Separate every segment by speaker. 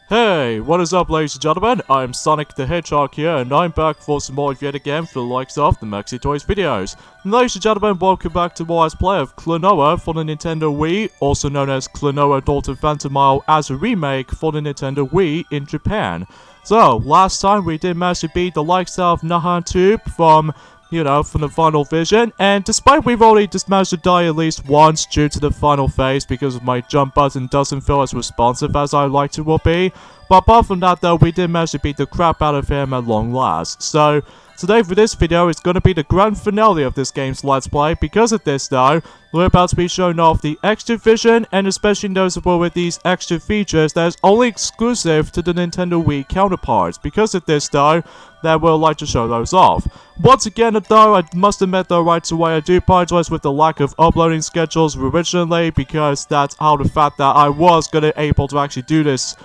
Speaker 1: Hey, what is up ladies and gentlemen, I'm Sonic the Hedgehog here, and I'm back for some more yet again for the likes of the Maxi Toys videos. And ladies and gentlemen, welcome back to more Let's Play of Klonoa for the Nintendo Wii, also known as Klonoa Daughter Phantomile as a remake for the Nintendo Wii in Japan. So, last time we did manage to beat the likes of Nahan Tube from the final vision, and despite we've already just managed to die at least once due to the final phase because my jump button doesn't feel as responsive as I liked it will be, but apart from that though, we did manage to beat the crap out of him at long last. So, today for this video, it's going to be the grand finale of this game's Let's Play. Because of this though, we're about to be showing off the extra vision, and especially noticeable with these extra features that is only exclusive to the Nintendo Wii counterparts. Because of this though, that we'll like to show those off. Once again though, I must admit though right away, I do apologize with the lack of uploading schedules originally, because that's out of the fact that I was able to actually do this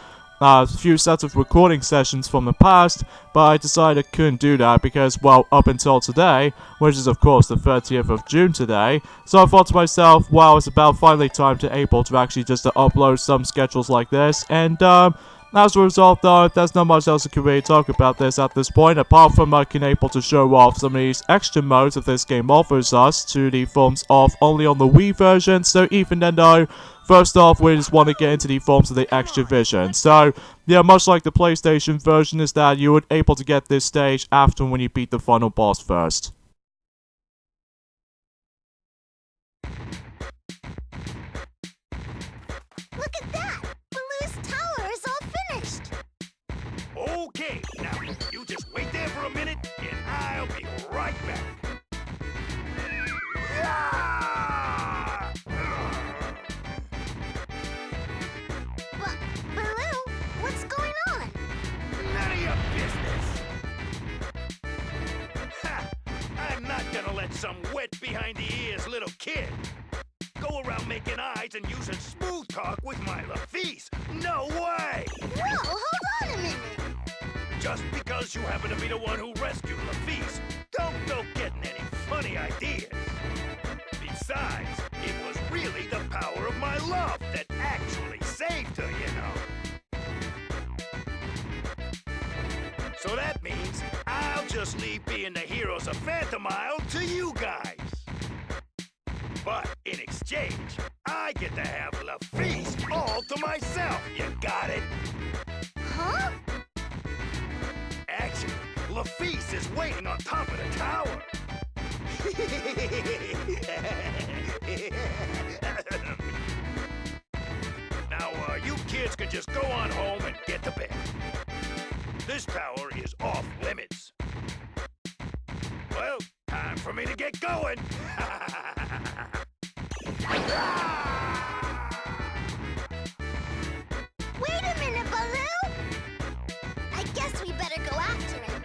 Speaker 1: few sets of recording sessions from the past, but I decided I couldn't do that because, well, up until today, which is of course the 30th of June today, so I thought to myself, well, it's about finally time to actually just upload some schedules like this, and as a result though, there's not much else I can really talk about this at this point, apart from being able to show off some of these extra modes that this game offers us to the forms of only on the Wii version. So even then though, first off, we just want to get into the forms of the extra vision. So, yeah, much like the PlayStation version, is that you were able to get this stage after when you beat the final boss first.
Speaker 2: Look at that! Baloo's tower is all finished!
Speaker 3: Okay, now you just wait there for a minute, and I'll be right back.
Speaker 2: Baloo, what's going on?
Speaker 3: None of your business. Ha! I'm not gonna let some wet behind-the-ears little kid go around making eyes and using smooth talk with my Lafise. No way!
Speaker 2: Whoa, hold on a minute!
Speaker 3: Just because you happen to be the one who rescued Lafise, don't go getting any funny ideas. Besides, it was really the power of my love that actually saved her, you know. So that means I'll just leave being the heroes of Phantomile to you guys. But in exchange, I get to have Lafise all to myself. You got it?
Speaker 2: Huh?
Speaker 3: Actually, Lafise is waiting on top of the tower. Now, you kids can just go on home and get to bed. This tower is off limits. Well, time for me to get going.
Speaker 2: Wait a minute, Baloo! I guess we better go after him.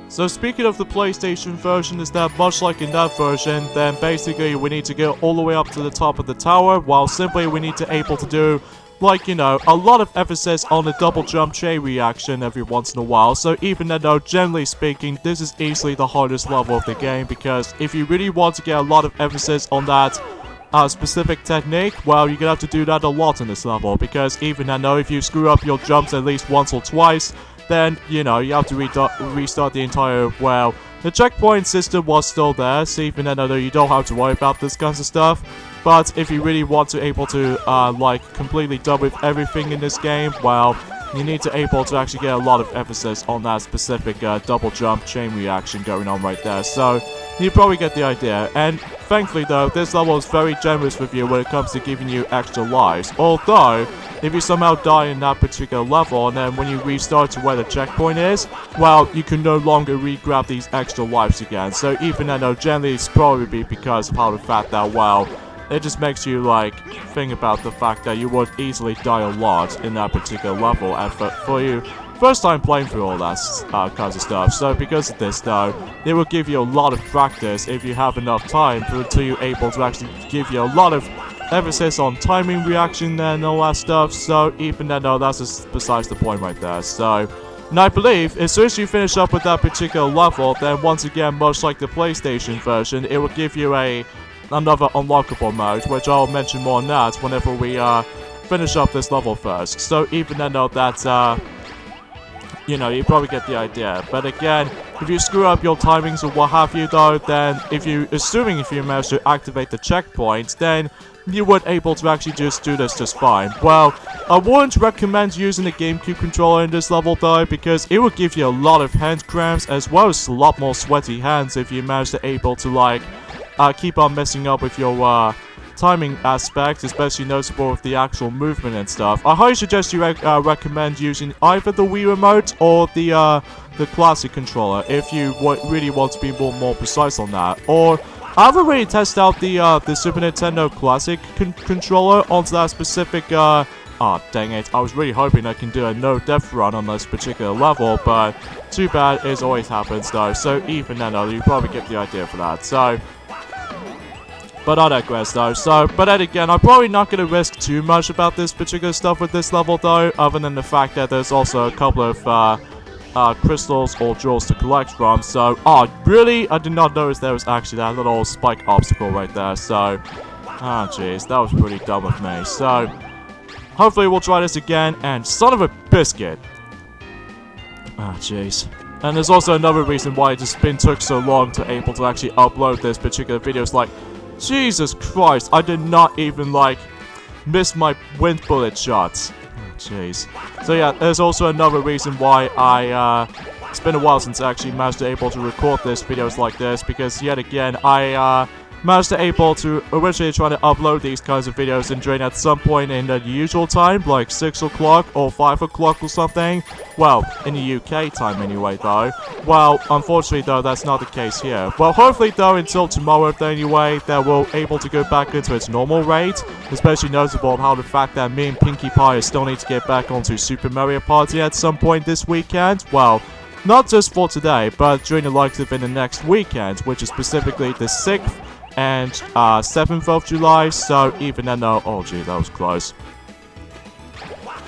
Speaker 1: So speaking of the PlayStation version, is that much like in that version, then basically we need to go all the way up to the top of the tower, while simply we need to able to do, like, a lot of emphasis on the double jump chain reaction every once in a while. So even though, generally speaking, this is easily the hardest level of the game, because if you really want to get a lot of emphasis on that specific technique, well, you're gonna have to do that a lot in this level, because even though if you screw up your jumps at least once or twice, then, you have to restart the entire, well, the checkpoint system was still there, so even though you don't have to worry about this kinds of stuff. But if you really want to able to, completely done with everything in this game, well, you need to able to actually get a lot of emphasis on that specific double jump chain reaction going on right there. So, you probably get the idea. And thankfully though, this level is very generous with you when it comes to giving you extra lives. Although, if you somehow die in that particular level, and then when you restart to where the checkpoint is, well, you can no longer re-grab these extra lives again. So even though generally it's probably because of how the fact that, well, it just makes you, think about the fact that you would easily die a lot in that particular level, and for you, first time playing through all that kinds of stuff. So because of this though, it will give you a lot of practice if you have enough time until you're able to actually give you a lot of emphasis on timing reaction and all that stuff. So even though that's just besides the point right there. So, and I believe as soon as you finish up with that particular level, then once again, much like the PlayStation version, it will give you another unlockable mode, which I'll mention more on that whenever we finish up this level first. So even though that's, you know, you probably get the idea. But again, if you screw up your timings or what have you though, then if you manage to activate the checkpoint, then you would able to actually just do this just fine. Well, I wouldn't recommend using the GameCube controller in this level though, because it would give you a lot of hand cramps as well as a lot more sweaty hands if you manage to able to like keep on messing up with your timing aspect, especially noticeable with the actual movement and stuff. I highly suggest you recommend using either the Wii remote or the classic controller if you really want to be more precise on that. Or I haven't really tested out the Super Nintendo Classic controller onto that specific, dang it. I was really hoping I can do a no-death run on this particular level, but too bad, it always happens though. So even then, you probably get the idea for that. So, but I digress though. But then again, I'm probably not going to risk too much about this particular stuff with this level though, other than the fact that there's also a couple of, crystals or jewels to collect from. So, really? I did not notice there was actually that little spike obstacle right there. So, jeez, that was pretty dumb of me. So, hopefully we'll try this again, and son of a biscuit. Jeez. And there's also another reason why it just took so long to able to actually upload this particular video. It's like, Jesus Christ, I did not even, like, miss my wind bullet shots. Jeez. So yeah, there's also another reason why it's been a while since I actually managed to able to record this videos like this, because yet again, I managed to able to originally try to upload these kinds of videos and during at some point in the usual time, like 6 o'clock or 5 o'clock or something. Well, in the UK time anyway though. Well, unfortunately though, that's not the case here. Well, hopefully though, until tomorrow anyway, that we'll able to go back into its normal rate. Especially notable how the fact that me and Pinkie Pie still need to get back onto Super Mario Party at some point this weekend. Well, not just for today, but during the likes of in the next weekend, which is specifically the 6th and 7th of July, so even then though, oh gee, that was close.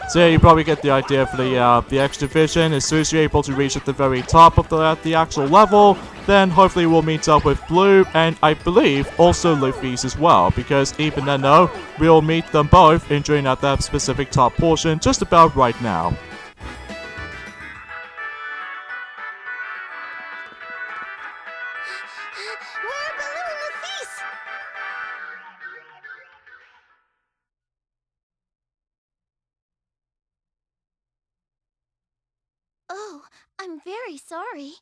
Speaker 1: So yeah, you probably get the idea for the X Division. As soon as you're able to reach at the very top of the actual level, then hopefully we'll meet up with Blue, and I believe also Luffy's as well, because even then though, we'll meet them both in during at that specific top portion just about right now.
Speaker 2: Oh, I'm very sorry.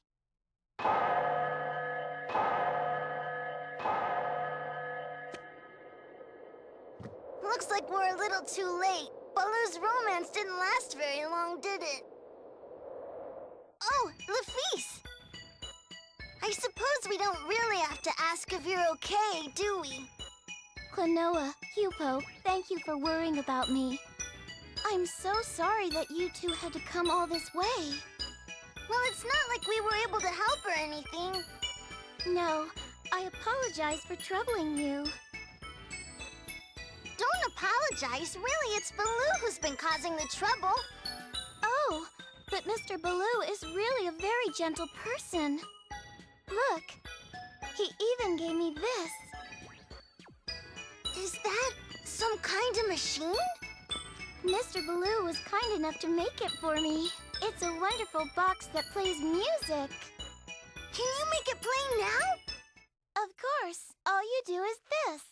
Speaker 2: Looks like we're a little too late. Baloo's romance didn't last very long, did it? Oh, Lafice! I suppose we don't really have to ask if you're okay, do we?
Speaker 4: Klonoa, Hupo, thank you for worrying about me. I'm so sorry that you two had to come all this way.
Speaker 2: Well, it's not like we were able to help or anything.
Speaker 4: No, I apologize for troubling you.
Speaker 2: Don't apologize. Really, it's Baloo who's been causing the trouble.
Speaker 4: Oh, but Mr. Baloo is really a very gentle person. Look, he even gave me this.
Speaker 2: Is that some kind of machine?
Speaker 4: Mr. Baloo was kind enough to make it for me. It's a wonderful box that plays music.
Speaker 2: Can you make it play now?
Speaker 4: Of course. All you do is this.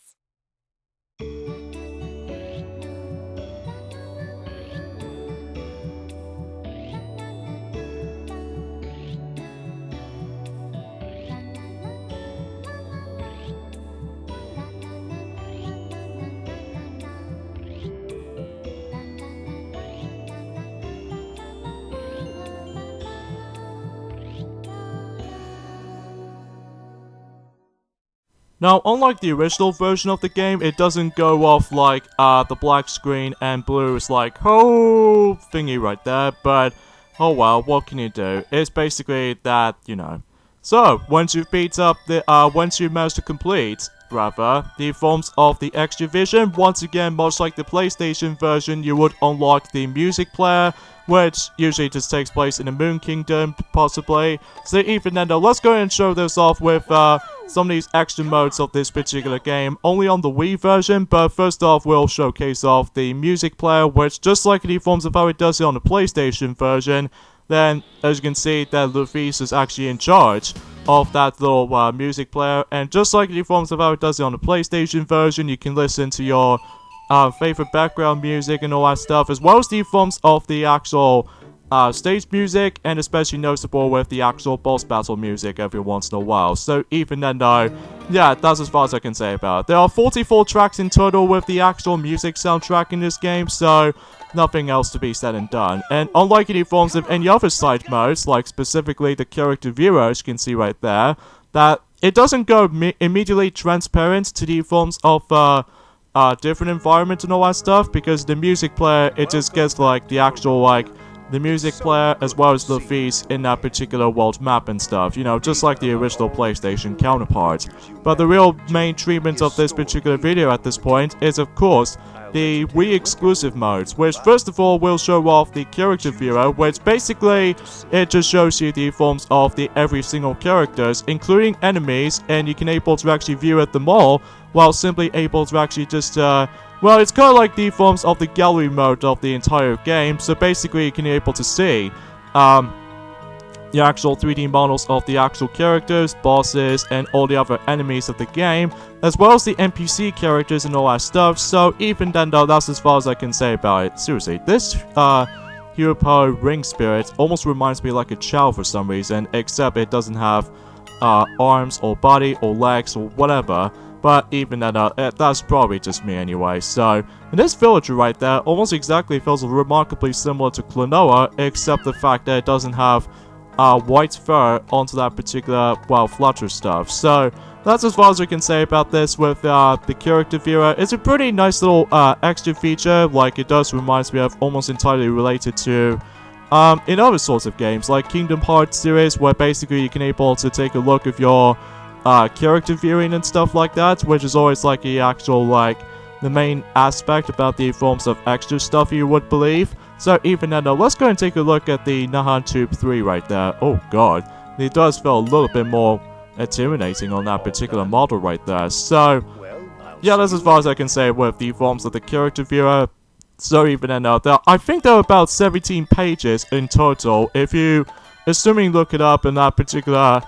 Speaker 1: Now, unlike the original version of the game, it doesn't go off like the black screen and blue is like, oh, thingy right there, but oh well, what can you do? It's basically that, you know. So, once you've beat up the, once you manage to complete, rather, the forms of the X Division, once again, much like the PlayStation version, you would unlock the music player, which usually just takes place in the Moon Kingdom, possibly. So even then, though, let's go ahead and show this off with, some of these extra modes of this particular game only on the Wii version, but first off we'll showcase off the music player, which just like in the forms of how it does it on the PlayStation version, then as you can see that Luffy's is actually in charge of that little music player, and just like in the forms of how it does it on the PlayStation version, you can listen to your favorite background music and all that stuff, as well as the forms of the actual stage music, and especially noticeable with the actual boss battle music every once in a while. So even then though, yeah, that's as far as I can say about it. There are 44 tracks in total with the actual music soundtrack in this game, so nothing else to be said and done. And unlike any forms of any other side modes, like specifically the character viewer, as you can see right there, that it doesn't go immediately transparent to the forms of different environments and all that stuff, because the music player, it just gets like the actual like the music player as well as the fees in that particular world map and stuff, you know, just like the original PlayStation counterpart. But the real main treatment of this particular video at this point is of course the Wii Exclusive modes, which first of all will show off the character viewer, which basically it just shows you the forms of the every single characters, including enemies, and you can able to actually view at them all, while simply able to actually just well, it's kind of like the forms of the gallery mode of the entire game, so basically you can be able to see the actual 3D models of the actual characters, bosses, and all the other enemies of the game, as well as the NPC characters and all that stuff. So even then though, that's as far as I can say about it. Seriously, this Hero Power Ring Spirit almost reminds me like a child for some reason, except it doesn't have arms or body or legs or whatever. But even then, that's probably just me anyway. So, and this villager right there almost exactly feels remarkably similar to Klonoa, except the fact that it doesn't have white fur onto that particular, well, flutter stuff. So, that's as far as we can say about this with the character viewer. It's a pretty nice little extra feature, like it does reminds me of almost entirely related to in other sorts of games, like Kingdom Hearts series, where basically you can able to take a look of your character viewing and stuff like that, which is always like the actual, like, the main aspect about the forms of extra stuff you would believe. So even then, let's go and take a look at the Nahan Tube 3 right there. Oh god, it does feel a little bit more intimidating on that particular model right there. So, yeah, that's as far as I can say with the forms of the character viewer. So even then, I think there are about 17 pages in total, if you, assuming look it up in that particular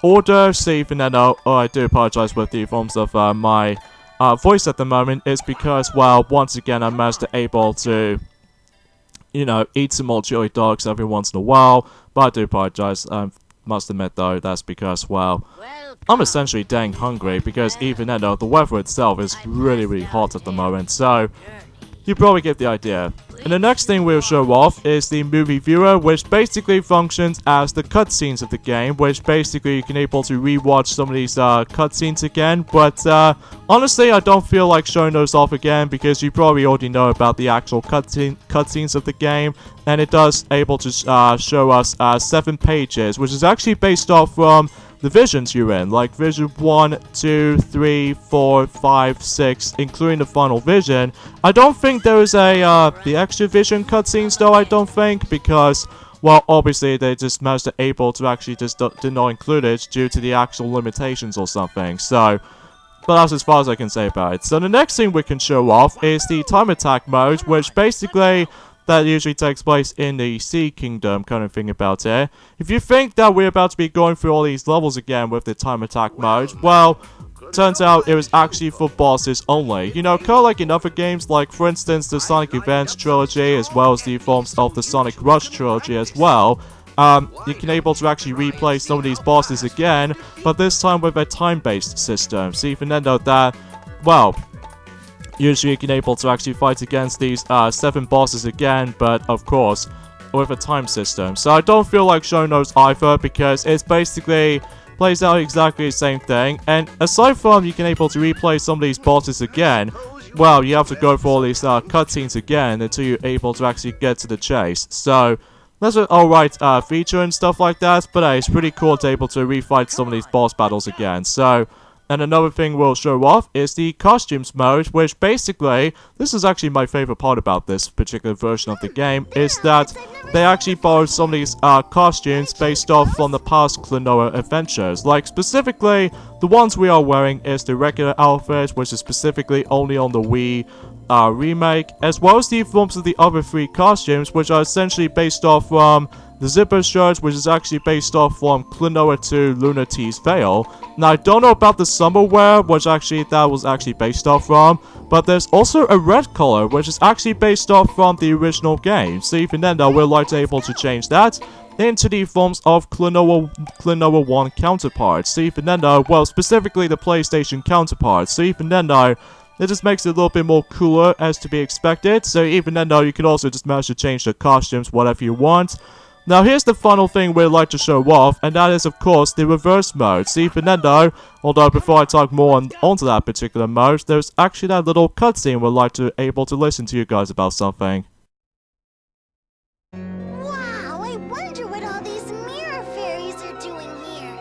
Speaker 1: order. So even then, oh, I do apologize with the forms of my voice at the moment, is because, well, once again, I'm most able to, you know, eat some more chili dogs every once in a while, but I do apologize. I must admit, though, that's because, well, I'm essentially dang hungry, because even then, the weather itself is really, really hot at the moment, so you probably get the idea. And the next thing we'll show off is the movie viewer, which basically functions as the cutscenes of the game, which basically you can able to rewatch some of these cutscenes again. But honestly, I don't feel like showing those off again, because you probably already know about the actual cutscenes of the game, and it does able to show us 7 pages, which is actually based off from the visions you're in, like vision 1, 2, 3, 4, 5, 6, including the final vision. I don't think there is a the extra vision cutscenes though, I don't think, because, well, obviously they just most able to actually just did not include it due to the actual limitations or something. So, but that's as far as I can say about it. So the next thing we can show off is the time attack mode, which basically that usually takes place in the Sea Kingdom kind of thing about it. If you think that we're about to be going through all these levels again with the time attack mode, well, turns out it was actually for bosses only. You know, kind of like in other games, like for instance the Sonic Advance trilogy, as well as the forms of the Sonic Rush trilogy as well. You can able to actually replay some of these bosses again, but this time with a time-based system. So even then though that, well, usually you can able to actually fight against these 7 bosses again, but of course with a time system. So I don't feel like showing those either, because it's basically plays out exactly the same thing. And aside from you can able to replay some of these bosses again, well, you have to go for all these cutscenes again until you're able to actually get to the chase. So that's an alright feature and stuff like that, but it's pretty cool to able to refight some of these boss battles again. So, and another thing we'll show off is the costumes mode, which basically, this is actually my favorite part about this particular version of the game, is that they actually borrowed some of these costumes based off from the past Klonoa adventures. Like, specifically, the ones we are wearing is the regular outfit, which is specifically only on the Wii remake, as well as the forms of the other 3 costumes, which are essentially based off from the zipper shirt, which is actually based off from Klonoa 2 Luna T's Veil. Now, I don't know about the summer wear, which actually that was actually based off from, but there's also a red color, which is actually based off from the original game. So even then, though, we're likely able to change that into the forms of Klonoa 1 counterparts. So even then, though, well, specifically the PlayStation counterparts. So even then, though, it just makes it a little bit more cooler as to be expected. So even then, though, you can also just manage to change the costumes whatever you want. Now, here's the final thing we'd like to show off, and that is, of course, the reverse mode. See, for Nintendo, although before I talk more onto that particular mode, there's actually that little cutscene we'd like to able to listen to you guys about something.
Speaker 2: Wow, I wonder what all these mirror fairies are doing here.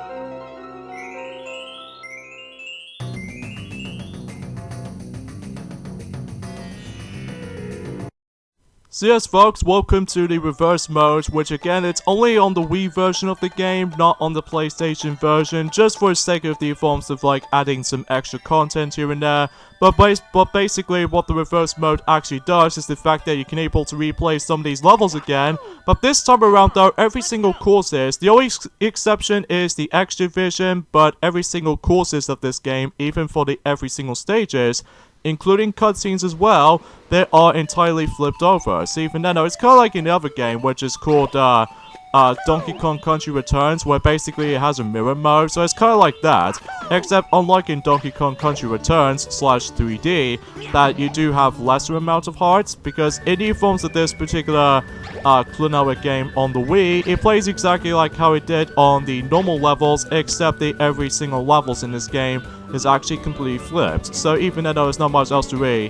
Speaker 1: So yes folks, welcome to the reverse mode, which again, it's only on the Wii version of the game, not on the PlayStation version, just for the sake of the forms of like adding some extra content here and there. But basically what the reverse mode actually does is the fact that you can able to replay some of these levels again. But this time around though, every single courses, the only exception is the extra vision, but every single courses of this game, even for the every single stages, including cutscenes as well, they are entirely flipped over. So even then, it's kind of like in the other game, which is called Donkey Kong Country Returns, where basically it has a mirror mode. So it's kind of like that, except unlike in Donkey Kong Country Returns / 3D, that you do have lesser amount of hearts, because in the forms of this particular Klonoa game on the Wii, it plays exactly like how it did on the normal levels, except that every single levels in this game is actually completely flipped. So even though there's not much else to really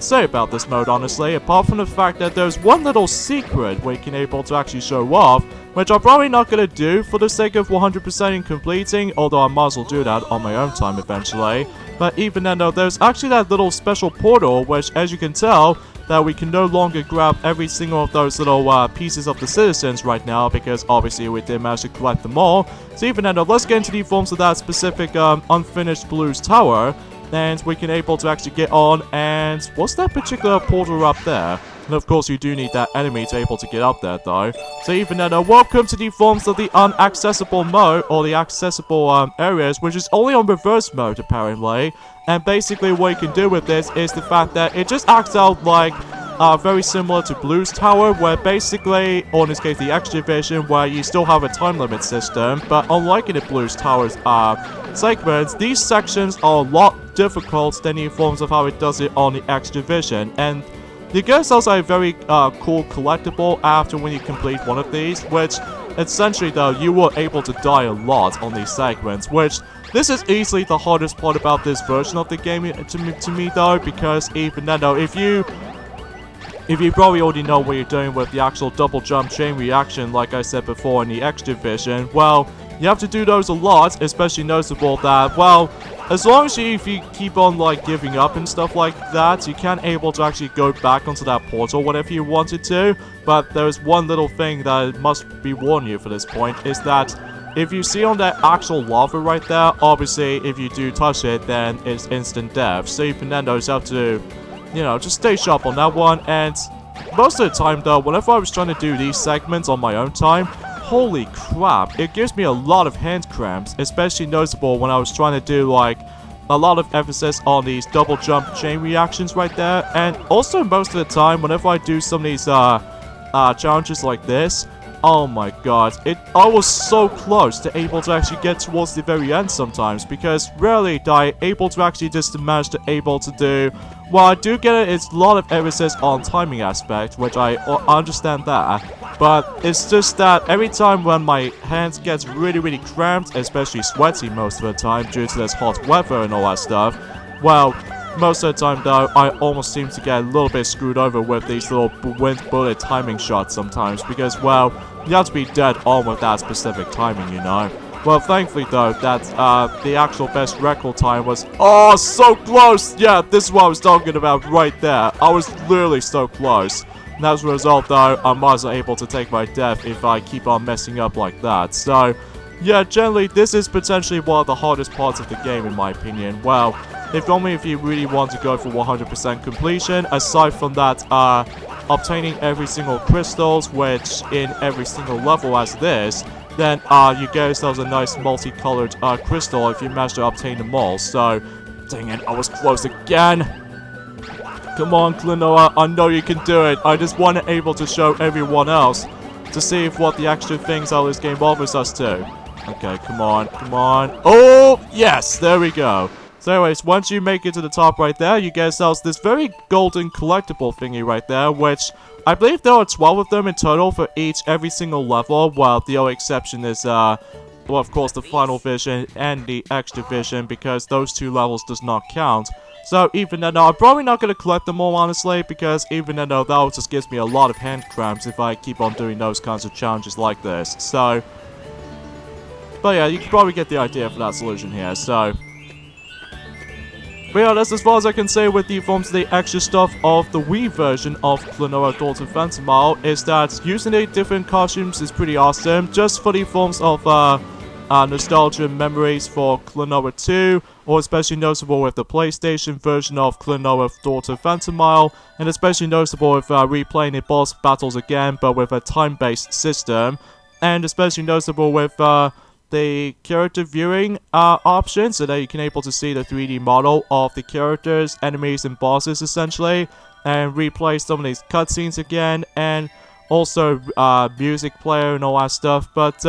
Speaker 1: say about this mode, honestly, apart from the fact that there's one little secret we can able to actually show off, which I'm probably not going to do for the sake of 100% completing, although I might as well do that on my own time eventually. But even then though, there's actually that little special portal, which as you can tell, that we can no longer grab every single of those little pieces of the citizens right now, because obviously we did manage to collect them all. So even then though, let's get into the forms of that specific unfinished Blues Tower, and we can able to actually get on, and what's that particular portal up there? And of course you do need that enemy to able to get up there though. So even then, welcome to the forms of the unaccessible mode, or the accessible areas, which is only on reverse mode apparently. And basically what you can do with this is the fact that it just acts out like very similar to Blues Tower, where basically, or in this case the extra vision, where you still have a time limit system, but unlike in the Blues Tower's segments, these sections are a lot difficult than the forms of how it does it on the extra vision. And you get also a very cool collectible after when you complete one of these, which essentially though, you were able to die a lot on these segments, which this is easily the hardest part about this version of the game to me though, because even then though, if you probably already know what you're doing with the actual double jump chain reaction, like I said before in the extra vision, well, you have to do those a lot, especially noticeable that, well, as long as if you keep on like giving up and stuff like that, you can able to actually go back onto that portal whenever you wanted to. But there's one little thing that must be warned you for this point, is that if you see on that actual lava right there, obviously if you do touch it, then it's instant death. So even then those have to, you know, just stay sharp on that one. And most of the time though, whenever I was trying to do these segments on my own time, holy crap, it gives me a lot of hand cramps, especially noticeable when I was trying to do like a lot of emphasis on these double jump chain reactions right there. And also most of the time whenever I do some of these challenges like this, oh my god, I was so close to able to actually get towards the very end sometimes, because rarely do I able to actually just manage to able to do. Well, I do get it, it's a lot of emphasis on timing aspect, which I understand that, but it's just that every time when my hands gets really cramped, especially sweaty most of the time due to this hot weather and all that stuff, well, most of the time though, I almost seem to get a little bit screwed over with these little wind bullet timing shots sometimes, because, well, you have to be dead on with that specific timing, you know. Well, thankfully though, that the actual best record time was, oh, so close! Yeah, this is what I was talking about right there. I was literally so close. And as a result though, I might as well able to take my death if I keep on messing up like that. So, yeah, generally, this is potentially one of the hardest parts of the game, in my opinion. Well, if only if you really want to go for 100% completion. Aside from that, obtaining every single crystals, which in every single level as this, then you get yourselves a nice multicolored crystal if you manage to obtain them all. So, dang it, I was close again. Come on, Klonoa, I know you can do it. I just wasn't able to show everyone else to see if what the extra things out of this game offers us to. Okay, come on, come on. Oh, yes, there we go. So anyways, once you make it to the top right there, you get yourselves this very golden collectible thingy right there, which I believe there are 12 of them in total for every single level. Well, the only exception is, well, of course, the final vision and the extra vision, because those two levels does not count. So even then, I'm probably not going to collect them all, honestly, because even then, that just gives me a lot of hand cramps if I keep on doing those kinds of challenges like this. So, but yeah, you can probably get the idea for that solution here, so. But yeah, that's as far as I can say with the forms of the extra stuff of the Wii version of Klonoa Daughter Phantomile, is that using the different costumes is pretty awesome, just for the forms of nostalgia and memories for Klonoa 2, or especially noticeable with the PlayStation version of Klonoa Daughter Phantomile, and especially noticeable with replaying the boss battles again, but with a time-based system, and especially noticeable with the character viewing option, so that you can able to see the 3D model of the characters, enemies, and bosses essentially, and replay some of these cutscenes again, and also music player and all that stuff. But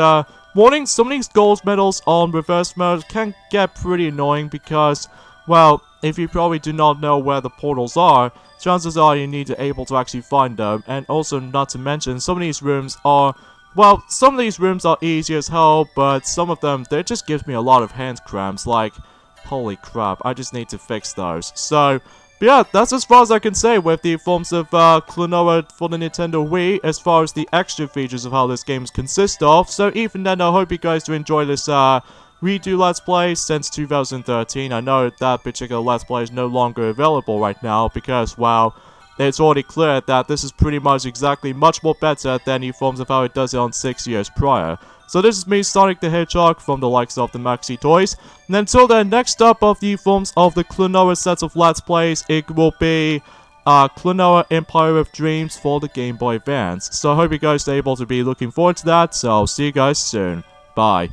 Speaker 1: warning, some of these gold medals on reverse mode can get pretty annoying because, well, if you probably do not know where the portals are, chances are you need to able to actually find them, and also not to mention some of these rooms are, well, some of these rooms are easy as hell, but some of them, they just gives me a lot of hand cramps, like, holy crap, I just need to fix those. So, but yeah, that's as far as I can say with the forms of Klonoa for the Nintendo Wii, as far as the extra features of how this game consists of. So even then, I hope you guys do enjoy this redo Let's Play since 2013. I know that particular Let's Play is no longer available right now because, well, it's already clear that this is pretty much exactly much more better than the forms of how it does it on 6 years prior. So this is me, Sonic the Hedgehog, from the likes of the Maxi Toys. And until then, next up of the forms of the Klonoa sets of Let's Plays, it will be Klonoa Empire of Dreams for the Game Boy Advance. So I hope you guys are able to be looking forward to that, so I'll see you guys soon. Bye.